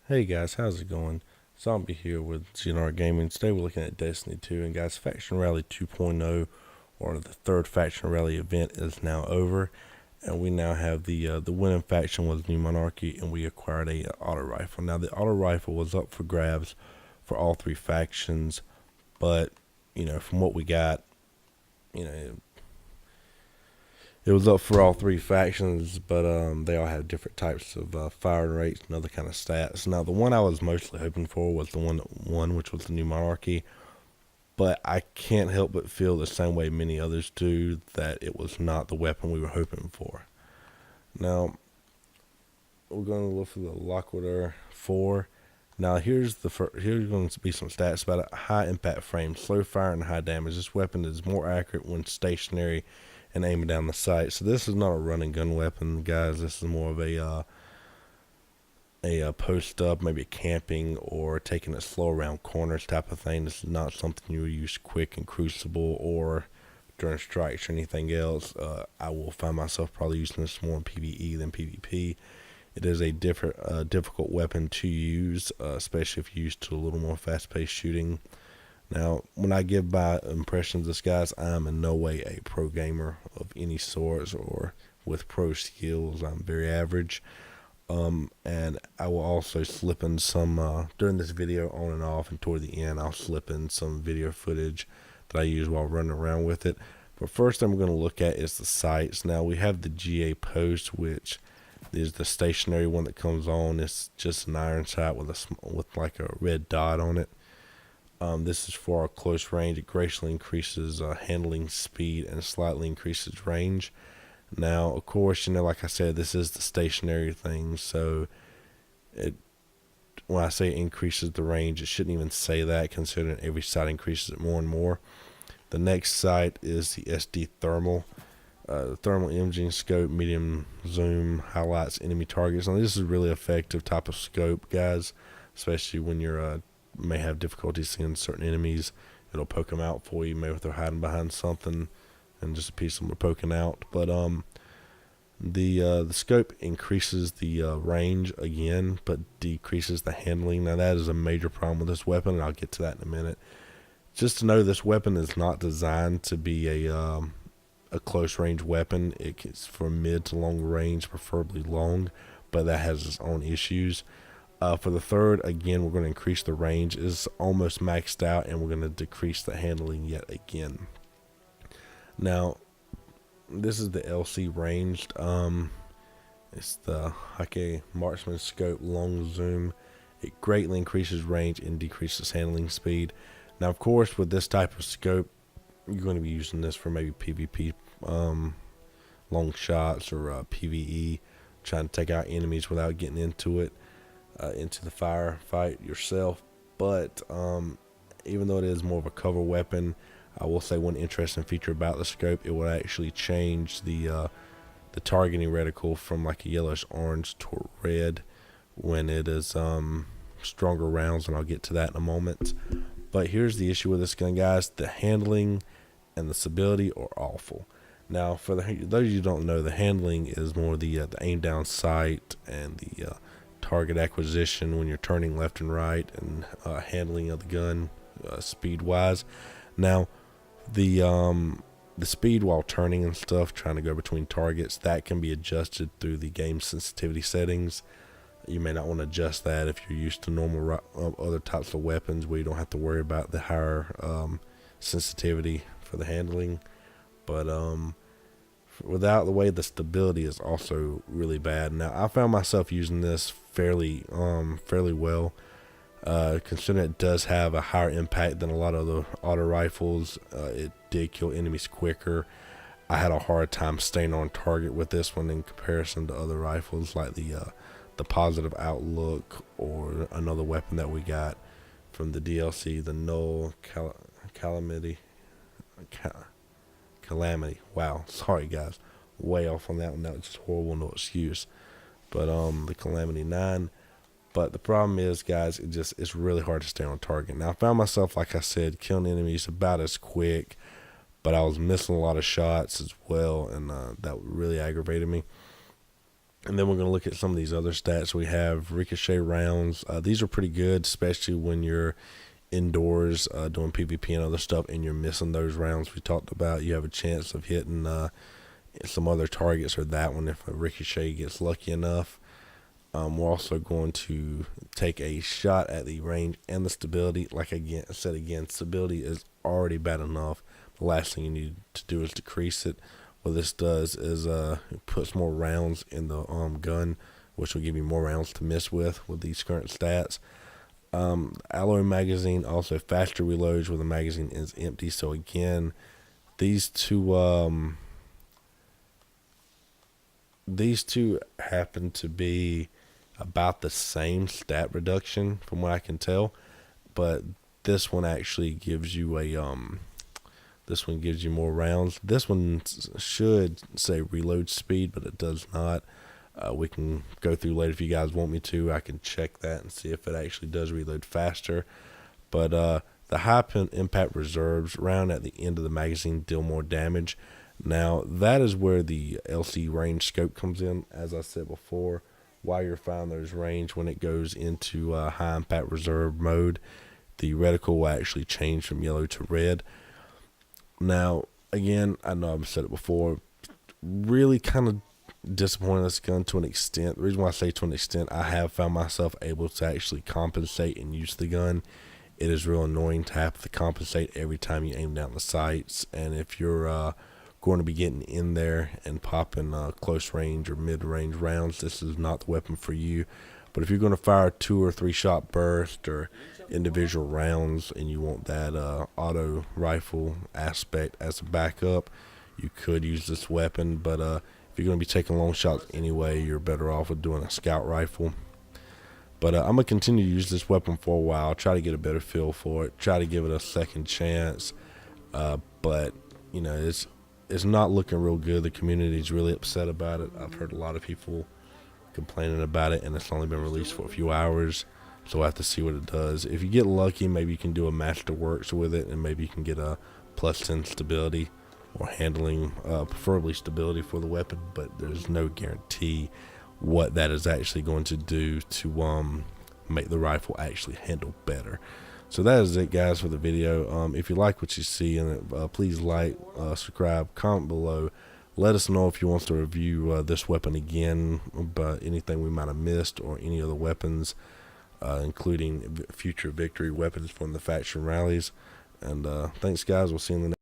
Hey guys, how's it going? Zombie here with GNR Gaming. Today we're looking at Destiny 2, and guys, Faction Rally 2.0, or the third Faction Rally event, is now over, and we now have the winning faction was New Monarchy, and we acquired a auto rifle. Now the auto rifle was up for grabs for all three factions, but from what we got, you know it was up for all three factions, but they all have different types of firing rates and other kind of stats. Now, the one I was mostly hoping for was the one that won, which was the New Monarchy. But I can't help but feel the same way many others do, that it was not the weapon we were hoping for. Now, we're going to look for the Loquitor IV. Now, here's going to be some stats about it. High impact frame, slow fire, and high damage. This weapon is more accurate when stationary and aiming down the sight. So this is not a run and gun weapon, guys. This is more of a post up, maybe a camping or taking it slow around corners type of thing. This is not something you use quick in Crucible or during strikes or anything else. I will find myself probably using this more in PvE than PvP. It is a difficult weapon to use, especially if you use to a little more fast-paced shooting. Now, when I give my impressions of this, guys, I am in no way a pro gamer of any sorts or with pro skills. I'm very average. And I will also slip in some, during this video on and off and toward the end, I'll slip in some video footage that I use while running around with it. But first thing I'm going to look at is the sights. Now, we have the GA post, which is the stationary one that comes on. It's just an iron sight with like a red dot on it. This is for our close range. It greatly increases handling speed and slightly increases range. Now, of course, like I said, this is the stationary thing, so when I say it increases the range, it shouldn't even say that, considering every sight increases it more and more. The next sight is the SD thermal. Thermal imaging scope, medium zoom, highlights enemy targets. Now, this is a really effective type of scope, guys, especially when you're may have difficulty seeing certain enemies. It'll poke them out for you, maybe if they're hiding behind something, and just a piece of them are poking out. But the scope increases the range again, but decreases the handling. Now, that is a major problem with this weapon, and I'll get to that in a minute. Just to know, this weapon is not designed to be a close range weapon. It's for mid to long range, preferably long, but that has its own issues. For the third, again, we're going to increase the range. It's almost maxed out, and we're going to decrease the handling yet again. Now, this is the LC ranged. It's the Hake Marksman Scope Long Zoom. It greatly increases range and decreases handling speed. Now, of course, with this type of scope, you're going to be using this for maybe PvP long shots or PvE, trying to take out enemies without getting into it, into the firefight yourself. But even though it is more of a cover weapon, I will say one interesting feature about the scope: it will actually change the targeting reticle from like a yellowish orange to red when it is stronger rounds, and I'll get to that in a moment. But here's the issue with this gun, guys: the handling and the stability are awful. Now, for those of you who don't know, the handling is more the aim down sight and the target acquisition when you're turning left and right, and handling of the gun speed wise. Now, the speed while turning and stuff, trying to go between targets, that can be adjusted through the game sensitivity settings. You may not want to adjust that if you're used to normal other types of weapons where you don't have to worry about the higher sensitivity for the handling. But without the way, the stability is also really bad. Now, I found myself using this fairly well, considering it does have a higher impact than a lot of the auto rifles. It did kill enemies quicker. I had a hard time staying on target with this one in comparison to other rifles like the Positive Outlook, or another weapon that we got from the DLC, the Null Calamity. Wow, sorry guys, way off on that one. That was just horrible, no excuse. But the Calamity 9. But the problem is, guys, it's really hard to stay on target. Now, I found myself, like I said, killing enemies about as quick, but I was missing a lot of shots as well, and that really aggravated me. And then we're going to look at some of these other stats. We have ricochet rounds. These are pretty good, especially when you're indoors doing PvP and other stuff and you're missing those rounds we talked about. You have a chance of hitting some other targets, or that one if a ricochet gets lucky enough. We're also going to take a shot at the range and the stability. Like I said again, stability is already bad enough. The last thing you need to do is decrease it. What this does is it puts more rounds in the gun, which will give you more rounds to miss with these current stats. Alloy magazine, also faster reloads when the magazine is empty. So again, these two happen to be about the same stat reduction from what I can tell, but this one actually gives you this one gives you more rounds. This one should say reload speed, but it does not. We can go through later if you guys want me to. I can check that and see if it actually does reload faster. But the high impact reserves round at the end of the magazine deal more damage. Now, that is where the LC range scope comes in. As I said before, while you're firing those range, when it goes into high impact reserve mode, the reticle will actually change from yellow to red. Now, again, I know I've said it before, really kind of disappointed this gun to an extent. The reason why I say to an extent, I have found myself able to actually compensate and use the gun. It is real annoying to have to compensate every time you aim down the sights, and if you're going to be getting in there and popping close range or mid-range rounds, this is not the weapon for you. But if you're going to fire 2 or 3 shot burst or individual rounds and you want that auto rifle aspect as a backup, you could use this weapon. But if you're going to be taking long shots anyway, you're better off with doing a scout rifle. But I'm going to continue to use this weapon for a while, try to get a better feel for it, try to give it a second chance. But you know, it's not looking real good. The community's really upset about it. I've heard a lot of people complaining about it, and it's only been released for a few hours, so we'll have to see what it does. If you get lucky, maybe you can do a Masterworks with it, and maybe you can get a +10 stability or handling, preferably stability for the weapon, but there's no guarantee what that is actually going to do to make the rifle actually handle better. So that is it, guys, for the video. If you like what you see in it, please like, subscribe, comment below. Let us know if you want to review this weapon again, but anything we might have missed, or any other weapons, including future victory weapons from the faction rallies. And thanks, guys. We'll see you in the next